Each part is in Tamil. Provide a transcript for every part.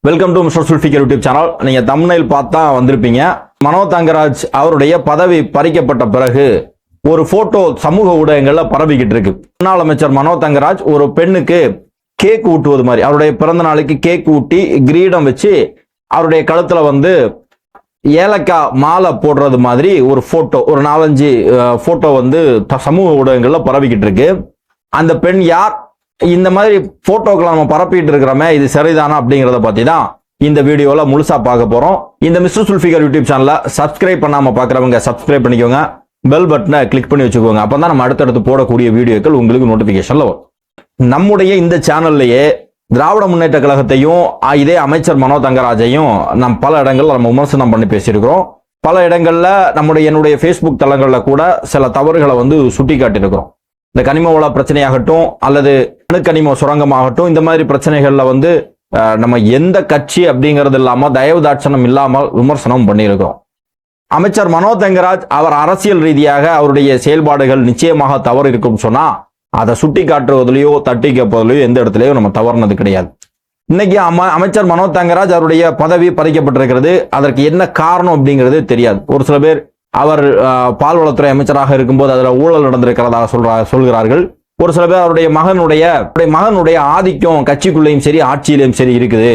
Welcome to mister Zulfiqar YouTube channel. நீங்க தம்ப்நெயில் பார்த்தா வந்திருப்பீங்க. மனோ தங்கராஜ் அவருடைய பதவி பறிக்கப்பட்ட பிறகு ஒரு போட்டோ சமூக ஊடகங்கள்ல பரவிக்கிட்டு இருக்கு. முன்னாள் அமைச்சர் மனோ தங்கராஜ் ஒரு பெண்ணுக்கு கேக் ஊட்டுவது மாதிரி, அவருடைய பிறந்த நாளைக்கு கேக் ஊட்டி கிரீடம் வச்சு அவருடைய கழுத்துல ஏலக்காய் மாலை போடுறது மாதிரி ஒரு போட்டோ, ஒரு 4-5 போட்டோ சமூக ஊடகங்கள்ல பரவிக்கிட்டு இருக்கு. அந்த பெண் யார், இந்த மாதிரி போட்டோக்களை நம்ம பரப்பிட்டு இருக்கிறோமே, இது சரிதானா அப்படிங்கறத பத்தி தான் இந்த வீடியோல முழுசா பார்க்க போறோம். இந்த மிஸ்டர் சுல்ஃபிகர் யூடியூப் சேனலை சப்ஸ்கிரைப் பண்ணாம பாக்குறவங்க சப்ஸ்கிரைப் பண்ணிக்கோங்க, பெல் பட்டனை கிளிக் பண்ணி வச்சுக்கோங்க. அப்பதான் நம்ம அடுத்தடுத்து போடக்கூடிய வீடியோக்கள் உங்களுக்கு நோட்டிபிகேஷன்ல வரும். நம்முடைய இந்த சேனல்லையே திராவிட முன்னேற்ற கழகத்தையும் இதே அமைச்சர் மனோ தங்கராஜையும் பல இடங்கள்ல நம்ம விமர்சனம் பண்ணி பேசியிருக்கிறோம். பல இடங்கள்ல என்னுடைய Facebook தளங்கள்ல கூட சில தவறுகளை சுட்டி காட்டியிருக்கிறோம். இந்த கனிம வள பிரச்சனையாகட்டும் அல்லது அணுக்கனிம சுரங்கமாகட்டும், இந்த மாதிரி பிரச்சனைகள்ல நம்ம எந்த கட்சி அப்படிங்கிறது இல்லாம தயவு தாட்சணம் இல்லாமல் விமர்சனம் பண்ணியிருக்கிறோம். அமைச்சர் மனோ தங்கராஜ் அவர் அரசியல் ரீதியாக அவருடைய செயல்பாடுகள் நிச்சயமாக தவறு இருக்கும் சொன்னா அதை சுட்டி காட்டுவதிலையோ தட்டி கேட்பதிலையோ எந்த இடத்துலயோ நம்ம தவறுனது கிடையாது. இன்னைக்கு அமைச்சர் மனோ தங்கராஜ் அவருடைய பதவி பறிக்கப்பட்டிருக்கிறது. அதற்கு என்ன காரணம் அப்படிங்கிறது தெரியாது. ஒரு சில பேர் அவர் பால்வளத்துறை அமைச்சராக இருக்கும்போது அதுல ஊழல் நடந்திருக்கிறதாக சொல்கிறார்கள். ஒரு சில பேர் அவருடைய மகனுடைய ஆதிக்கம் கட்சிக்குள்ளேயும் சரி ஆட்சியிலையும் சரி இருக்குது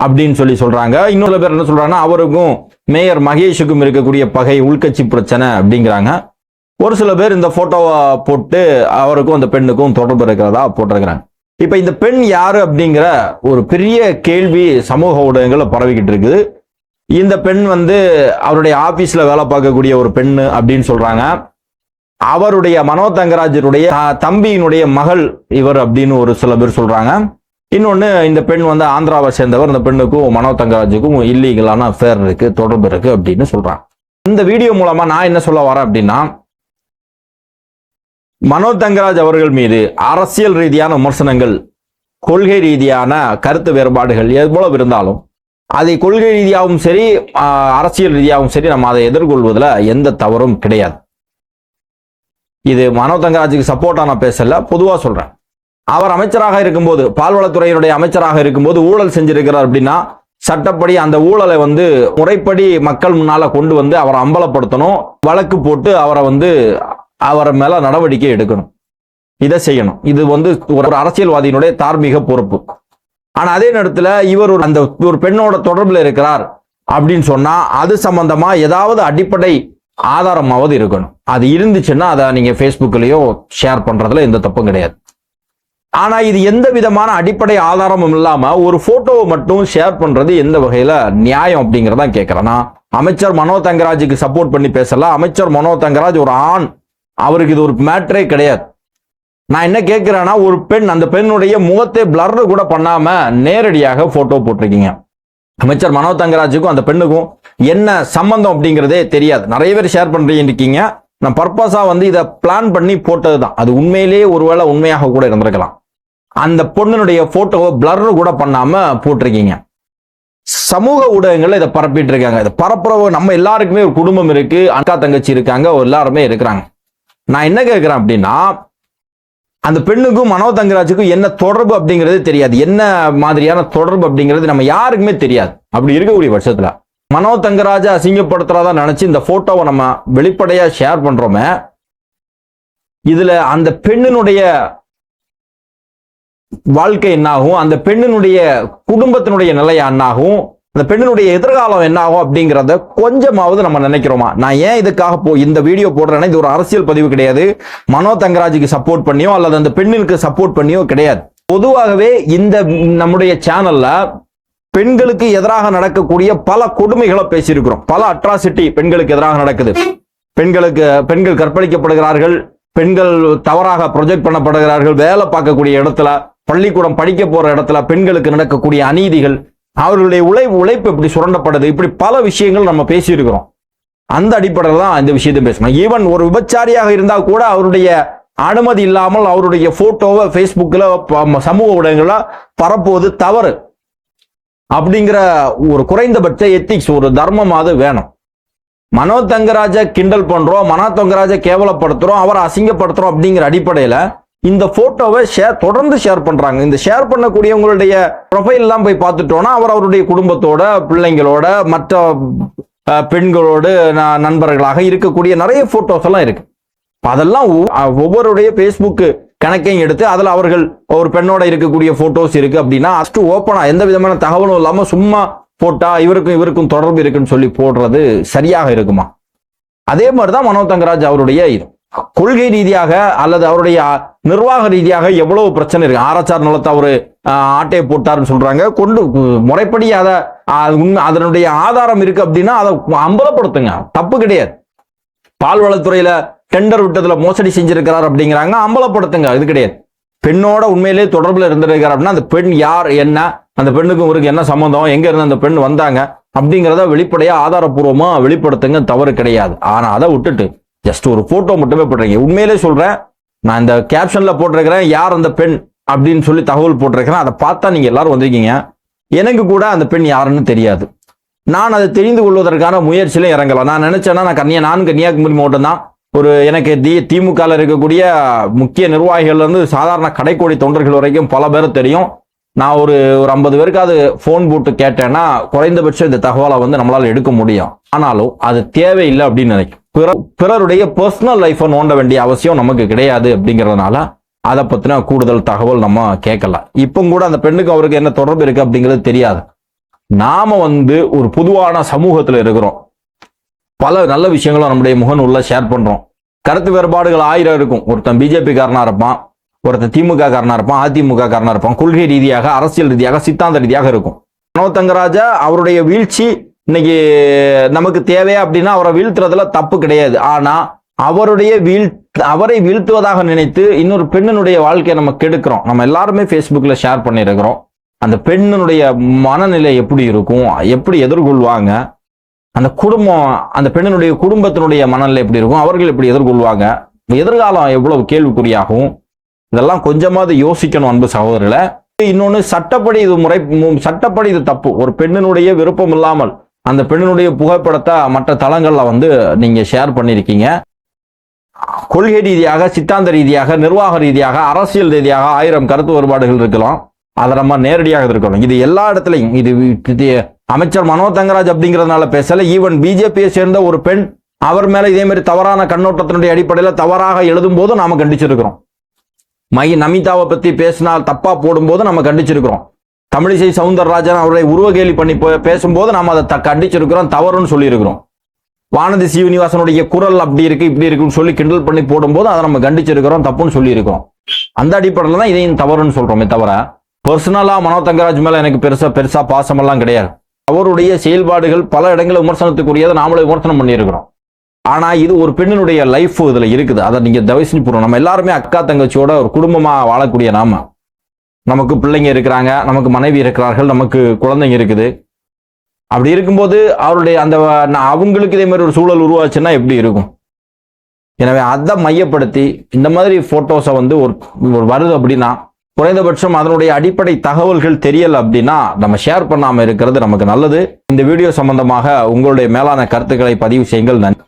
அப்படின்னு சொல்றாங்க. இன்னொரு பேர் என்ன சொல்றாங்கன்னா, அவருக்கும் மேயர் மகேஷுக்கும் இருக்கக்கூடிய பகை உள்கட்சி பிரச்சனை அப்படிங்கிறாங்க. ஒரு சில பேர் இந்த போட்டோவை போட்டு அவருக்கும் அந்த பெண்ணுக்கும் தொடர்பு இருக்கிறதா போட்டிருக்கிறாங்க. இப்ப இந்த பெண் யாரு அப்படிங்கிற ஒரு பெரிய கேள்வி சமூக ஊடகங்கள்ல பரவிக்கிட்டு இருக்குது. இந்த பெண் அவருடைய ஆபீஸ்ல வேலை பார்க்கக்கூடிய ஒரு பெண்ணு அப்படின்னு சொல்றாங்க. அவருடைய மனோ தங்கராஜருடைய தம்பியினுடைய மகள் இவர் அப்படின்னு ஒரு சில பேர் சொல்றாங்க. இன்னொன்னு, இந்த பெண் ஆந்திராவை சேர்ந்தவர். இந்த பெண்ணுக்கும் மனோ தங்கராஜுக்கும் இல்லீகலான அஃபேர் இருக்கு, தொடர்பு இருக்கு அப்படின்னு சொல்றாங்க. இந்த வீடியோ மூலமா நான் என்ன சொல்ல வரேன் அப்படின்னா, மனோ தங்கராஜ் அவர்கள் மீது அரசியல் ரீதியான விமர்சனங்கள், கொள்கை ரீதியான கருத்து வேறுபாடுகள் எவ்வளவு இருந்தாலும் அதை கொள்கை ரீதியாகவும் சரி அரசியல் ரீதியாகவும் சரி நம்ம அதை எதிர்கொள்வதில் எந்த தவறும் கிடையாது. இது மனோ தங்கராஜுக்கு சப்போர்ட்டா நான் பேசல, பொதுவா சொல்றேன். அவர் அமைச்சராக இருக்கும்போது, பால்வளத்துறையினுடைய அமைச்சராக இருக்கும்போது ஊழல் செஞ்சிருக்கிறார் அப்படின்னா சட்டப்படி அந்த ஊழலை முறைப்படி மக்கள் முன்னால கொண்டு அவரை அம்பலப்படுத்தணும், வழக்கு போட்டு அவரை மேல நடவடிக்கை எடுக்கணும். இதை செய்யணும். இது ஒரு அரசியல்வாதியினுடைய தார்மீக பொறுப்பு. ஆனா அதே நேரத்துல இவர் ஒரு பெண்ணோட தொடர்புல இருக்கிறார் அப்படின்னு சொன்னா அது சம்பந்தமா ஏதாவது அடிப்படை ஆதாரமாவது இருக்கணும். அது இருந்துச்சுன்னா அதை நீங்க Facebookலயோ ஷேர் பண்றதுல எந்த தப்பும் கிடையாது. ஆனா இது எந்த விதமான அடிப்படை ஆதாரமும் இல்லாம ஒரு போட்டோவை மட்டும் ஷேர் பண்றது எந்த வகையில நியாயம் அப்படிங்கறத கேட்கிறேன். அமைச்சர் மனோ தங்கராஜுக்கு சப்போர்ட் பண்ணி பேசல. அமைச்சர் மனோ தங்கராஜ் ஒரு ஆண், அவருக்கு இது ஒரு மேட்டரே கிடையாது. நான் என்ன கேட்கிறேன்னா, ஒரு பெண், அந்த பெண்ணுடைய முகத்தை பிளர் கூட பண்ணாம நேரடியாக போட்டோ போட்டிருக்கீங்க. அமைச்சர் மனோ தங்கராஜுக்கும் அந்த பெண்ணுக்கும் என்ன சம்பந்தம் அப்படிங்கிறதே தெரியாது. நிறைய பேர் ஷேர் பண்றீங்க. நான் பர்பஸா இதை பிளான் பண்ணி போட்டதுதான். அது உண்மையிலேயே ஒருவேளை உண்மையாக கூட இருந்திருக்கலாம். அந்த பொண்ணுடைய போட்டோவை பிளர் கூட பண்ணாம போட்டிருக்கீங்க. சமூக ஊடகங்கள்ல இதை பரப்பிட்டு இருக்காங்க. இதை பரப்புறவோ நம்ம எல்லாருக்குமே ஒரு குடும்பம் இருக்கு, அக்கா தங்கச்சி இருக்காங்க, எல்லாருமே இருக்கிறாங்க. நான் என்ன கேட்கிறேன் அப்படின்னா, அந்த பெண்ணுக்கும் மனோ தங்கராஜுக்கும் என்ன தொடர்பு அப்படிங்கிறது தெரியாது. என்ன மாதிரியான தொடர்பு அப்படிங்கிறது நம்ம யாருக்குமே தெரியாது. அப்படி இருக்கக்கூடிய பட்சத்துல மனோ தங்கராஜ அசிங்கப்படுத்துறதா நினைச்சு இந்த போட்டோவை நம்ம வெளிப்படையா ஷேர் பண்றோமே, இதுல அந்த பெண்ணினுடைய வாழ்க்கை என்னாகும், அந்த பெண்ணினுடைய குடும்பத்தினுடைய நிலை என்னாகும், அந்த பெண்ணினுடைய எதிர்காலம் என்னாகும் அப்படிங்கிறத கொஞ்சமாவது நம்ம நினைக்கிறோமா? நான் ஏன் இதுக்காக இந்த வீடியோ போடுறேன்னா, இது ஒரு அரசியல் பதிவு கிடையாது. மனோ தங்கராஜுக்கு சப்போர்ட் பண்ணியோ அல்லது அந்த பெண்ணிற்கு சப்போர்ட் பண்ணியோ கிடையாது. பொதுவாகவே இந்த நம்முடைய சேனல்ல பெண்களுக்கு எதிராக நடக்கக்கூடிய பல கொடுமைகளை பேசியிருக்கிறோம். பல அட்ராசிட்டி பெண்களுக்கு எதிராக நடக்குது. பெண்கள் கற்பழிக்கப்படுகிறார்கள், பெண்கள் தவறாக ப்ரொஜெக்ட் பண்ணப்படுகிறார்கள், வேலை பார்க்கக்கூடிய இடத்துல, பள்ளிக்கூடம் படிக்க போற இடத்துல பெண்களுக்கு நடக்கக்கூடிய அநீதிகள், அவர்களுடைய உழைப்பு இப்படி சுரண்டப்படுது, இப்படி பல விஷயங்கள் நம்ம பேசியிருக்கிறோம். அந்த அடிப்படையில் தான் இந்த விஷயத்தை பேசணும். ஈவன் ஒரு விபச்சாரியாக இருந்தால் கூட அவருடைய அனுமதி இல்லாமல் அவருடைய போட்டோவை Facebookல சமூக ஊடகங்கள பரப்புவது தவறு அப்படிங்கிற ஒரு குறைந்தபட்ச எத்திக்ஸ், ஒரு தர்மமாவது வேணும். மனோ தங்கராஜ கிண்டல் பண்றோம், மனோ தங்கராஜ கேவலப்படுத்துறோம், அவரை அசிங்கப்படுத்துறோம் அப்படிங்கிற அடிப்படையில இந்த போட்டோவை தொடர்ந்து ஷேர் பண்றாங்க. இந்த ஷேர் பண்ணக்கூடியவங்களுடைய ப்ரொஃபைல் எல்லாம் போய் பார்த்துட்டோம்னா அவருடைய குடும்பத்தோட, பிள்ளைங்களோட, மற்ற பெண்களோடு நண்பர்களாக இருக்கக்கூடிய நிறைய போட்டோஸ் எல்லாம் இருக்கு. அதெல்லாம் ஒவ்வொருடைய பேஸ்புக் கணக்கையும் எடுத்து அதுல அவர்கள் ஒரு பெண்ணோட இருக்கக்கூடிய போட்டோஸ் இருக்கு அப்படின்னா ஃபர்ஸ்ட் ஓப்பனா எந்த விதமான தகவலும் இல்லாம சும்மா போட்டா இவருக்கும் தொடர்பு இருக்குன்னு சொல்லி போடுறது சரியாக இருக்குமா? அதே மாதிரிதான் மனோ தங்கராஜ் அவருடைய இது கொள்கை ரீதியாக அல்லது அவருடைய நிர்வாக ரீதியாக எவ்வளவு பிரச்சனை இருக்கு. ஆர்எச்ஆர் நிலத்தை அவரு ஆட்டையை போட்டாருன்னு சொல்றாங்க. கொண்டு முறைப்படி அதனுடைய ஆதாரம் இருக்கு அப்படின்னா அதை அம்பலப்படுத்துங்க, தப்பு கிடையாது. பால்வளத்துறையில டெண்டர் விட்டதுல மோசடி செஞ்சிருக்கிறார் அப்படிங்கிறாங்க, அம்பலப்படுத்துங்க, இது கிடையாது. பெண்ணோட உண்மையிலேயே தொடர்புல இருந்திருக்கிறார் அப்படின்னா அந்த பெண் யார், என்ன, அந்த பெண்ணுக்கும் இவருக்கு என்ன சம்பந்தம், எங்க இருந்து அந்த பெண் வந்தாங்க அப்படிங்கிறத வெளிப்படையா ஆதாரப்பூர்வமா வெளிப்படுத்துங்க, தவறு கிடையாது. ஆனா அதை விட்டுட்டு ஜஸ்ட் ஒரு போட்டோ மட்டுமே போடுறீங்க. உண்மையிலே சொல்றேன், நான் இந்த கேப்ஷன்ல போட்டிருக்கிறேன் யார் அந்த பெண் அப்படின்னு சொல்லி தகவல் போட்டிருக்கிறேன். அதை பார்த்தா நீங்க எல்லாரும் வந்திருக்கீங்க. எனக்கு கூட அந்த பெண் யாருன்னு தெரியாது. நான் அதை தெரிந்து கொள்வதற்கான முயற்சியில இறங்கலாம். நான் நினைச்சேன்னா நான் கன்னியாகுமரி மாவட்டம் தான். எனக்கு திமுகவில் இருக்கக்கூடிய முக்கிய நிர்வாகிகள் இருந்து சாதாரண கடைக்கோடி தொண்டர்கள் வரைக்கும் பல பேர் தெரியும். நான் ஒரு 50 பேருக்காவது போன் போட்டு கேட்டேன்னா குறைந்தபட்சம் இந்த தகவலை நம்மளால எடுக்க முடியும். ஆனாலும் அது தேவையில்லை அப்படின்னு நினைக்கும். பிறருடைய பர்சனல் லைஃபை நோண்ட வேண்டிய அவசியம் நமக்கு கிடையாது அப்படிங்கிறதுனால அதை பத்தின கூடுதல் தகவல் நம்ம கேட்கலாம். இப்போ கூட அந்த பெண்ணுக்கு அவருக்கு என்ன தொடர்பு இருக்கு அப்படிங்கிறது தெரியாது. நாம ஒரு பொதுவான சமூகத்துல இருக்கிறோம். பல நல்ல விஷயங்களும் நம்முடைய முகநூல்ல ஷேர் பண்றோம். கருத்து வேறுபாடுகள் 1000 இருக்கும். ஒருத்தன் பிஜேபி காரனா இருப்பான், ஒருத்தன் திமுக காரனா இருப்பான், அதிமுக காரனா இருப்பான். கொள்கை ரீதியாக, அரசியல் ரீதியாக, சித்தாந்த ரீதியாக இருக்கும். மனோ தங்கராஜா அவருடைய வீழ்ச்சி இன்னைக்கு நமக்கு தேவையா அப்படின்னா அவரை வீழ்த்துறதுல தப்பு கிடையாது. ஆனா அவரை வீழ்த்துவதாக நினைத்து இன்னொரு பெண்ணினுடைய வாழ்க்கையை நம்ம கெடுக்கிறோம். நம்ம எல்லாருமே Facebookல ஷேர் பண்ணிருக்கிறோம். அந்த பெண்ணினுடைய மனநிலை எப்படி இருக்கும், எப்படி எதிர்கொள்வாங்க, அந்த குடும்பம், அந்த பெண்ணினுடைய குடும்பத்தினுடைய மனநிலை எப்படி இருக்கும், அவர்கள் எப்படி எதிர்கொள்வாங்க, எதிர்காலம் எவ்வளவு கேள்விக்குறியாகும், இதெல்லாம் கொஞ்சமாவது யோசிக்கணும் அன்பு சகோதரர்களே. இன்னொன்னு, சட்டப்படி இது தப்பு. ஒரு பெண்ணினுடைய விருப்பம் இல்லாமல் அந்த பெண்ணினுடைய புகைப்படத்தை மற்ற தளங்கள்ல நீங்க ஷேர் பண்ணிருக்கீங்க. கொள்கை ரீதியாக, சித்தாந்த ரீதியாக, நிர்வாக ரீதியாக, அரசியல் ரீதியாக 1000 கருத்து வேறுபாடுகள் இருக்கலாம். அதை நம்ம நேரடியாக இருக்கணும். இது எல்லா இடத்துலையும் இது அமைச்சர் மனோ தங்கராஜ் அப்படிங்கிறதுனால பேசல. ஈவன் பிஜேபியை சேர்ந்த ஒரு பெண் அவர் மேல இதே மாதிரி தவறான கண்ணோட்டத்தினுடைய அடிப்படையில் தவறாக எழுதும் போது நாம கண்டிச்சிருக்கிறோம். நமிதாவை பத்தி பேசினால் தப்பா போடும்போது நம்ம கண்டிச்சிருக்கிறோம். தமிழிசை சவுந்தரராஜன் அவரை உருவகேலி பண்ணி பேசும்போது நாம அதை கண்டிச்சிருக்கிறோம், தவறுன்னு சொல்லியிருக்கிறோம். வானதி சீனிவாசனுடைய குரல் அப்படி இருக்கு இப்படி இருக்குன்னு சொல்லி கிண்டல் பண்ணி போடும்போது அதை நம்ம கண்டிச்சிருக்கிறோம், தப்புன்னு சொல்லியிருக்கிறோம். அந்த அடிப்படையில் தான் இதையும் தவறுன்னு சொல்றோமே தவிர பர்சனலா மனோ தங்கராஜ் மேல எனக்கு பெருசா பாசமெல்லாம் கிடையாது. அவருடைய செயல்பாடுகள் பல இடங்களில் விமர்சனத்துக்குரியதை நாமளே விமர்சனம் பண்ணியிருக்கிறோம். ஆனா இது ஒரு பெண்ணினுடைய லைஃப் இதுல இருக்குது. அதை நீங்க தயவுசெஞ்சு போறோம். நம்ம எல்லாருமே அக்கா தங்கச்சியோட ஒரு குடும்பமா வாழக்கூடிய நமக்கு பிள்ளைங்க இருக்கிறாங்க, நமக்கு மனைவி இருக்கிறார்கள், நமக்கு குழந்தைங்க இருக்குது. அப்படி இருக்கும்போது அவருடைய அவங்களுக்கு இதே மாதிரி ஒரு சூழல் உருவாச்சுன்னா எப்படி இருக்கும்? எனவே அதை மையப்படுத்தி இந்த மாதிரி போட்டோஸை ஒரு வருது அப்படின்னா குறைந்தபட்சம் அதனுடைய அடிப்படை தகவல்கள் தெரியல அப்படின்னா நம்ம ஷேர் பண்ணாம இருக்கிறது நமக்கு நல்லது. இந்த வீடியோ சம்பந்தமாக உங்களுடைய மேலான கருத்துக்களை பதிவு செய்யுங்கள். நன்றி.